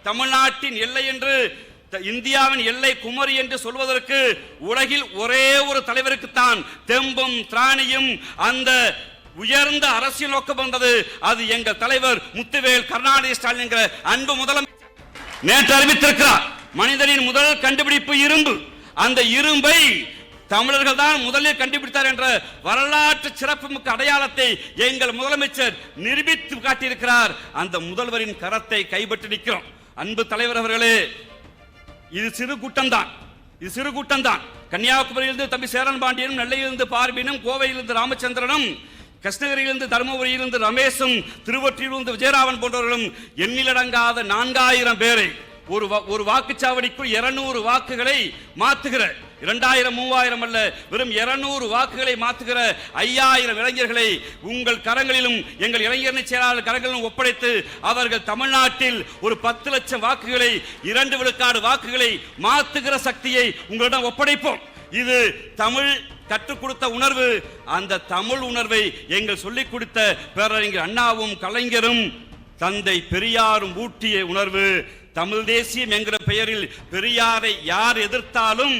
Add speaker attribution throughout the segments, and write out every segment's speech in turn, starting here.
Speaker 1: தமிழ்நாட்டின் எல்லை என்று, இந்தியாவின் எல்லை குமரி என்று சொல்வதற்கு உலகில் ஒரே ஒரு தலைவருக்குத்தான் தெம்பும் திராணியும் அந்த உயர்ந்த அரசியல் நோக்கம் வந்தது. அது எங்கள் தலைவர் முத்துவேல் கருணாநிதி ஸ்டாலின் என்கிற அன்பு முதலமைச்சர் நேற்று அறிவித்திருக்கிறார். மனிதனின் முதல் கண்டுபிடிப்பு இரும்பு. அந்த இரும்பை தமிழர்கள் தான் முதலில் கண்டுபிடித்தார் என்ற வரலாற்று சிறப்புமிக்க அடையாளத்தை எங்கள் முதலமைச்சர் நிரூபித்து காட்டியிருக்கிறார். அந்த முதல்வரின் கரத்தை கைப்பற்றி நிற்கிறோம். அன்பு தலைவர் அவர்களே, இது சிறு கூட்டம் தான். கன்னியாகுமரியிலிருந்து தம்பி சேரன் பாண்டியனும், நெல்லையிலிருந்து பார்பினும், கோவையிலிருந்து ராமச்சந்திரனும், கிருஷ்ணகிரியிலிருந்து தருமபுரியிலிருந்து ரமேஷும், திருவொற்றியிலிருந்து விஜயராவன் போன்றவர்களும் எண்ணிலடங்காத 4000 பேரை ஒரு வாக்குச்சாவடிக்குள் 200 வாக்குகளை மாற்றுகிற, 2000 3000 அல்ல, வெறும் 200 வாக்குகளை மாற்றுகிற 5000 இளைஞர்களை உங்கள் கரங்களிலும் எங்கள் இளைஞரணி செயலாளர் கரங்களிலும் ஒப்படைத்து அவர்கள் தமிழ்நாட்டில் ஒரு 10 லட்சம் வாக்குகளை, 2 விழுக்காடு வாக்குகளை மாற்றுகிற சக்தியை உங்களிடம் ஒப்படைப்போம். இது தமிழ் கற்றுக் கொடுத்த உணர்வு. அந்த தமிழ் உணர்வை எங்கள் சொல்லிக் கொடுத்த பேரறிஞர் அண்ணாவும் கலைஞரும் தந்தை பெரியாரும் ஊட்டிய உணர்வு. தமிழ் தேசியம் என்கிற பெயரில் பெரியாரை யார் எதிர்த்தாலும்,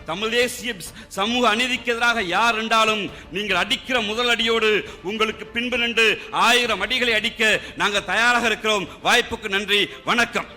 Speaker 1: தமிழ் தேசிய சமூக அநீதிக்கு எதிராக யார் என்றாலும், நீங்கள் அடிக்கிற முதல் அடியோடு உங்களுக்கு பின்பு நின்று 1000 அடிகளை அடிக்க நாங்கள் தயாராக இருக்கிறோம். வாய்ப்புக்கு நன்றி, வணக்கம்.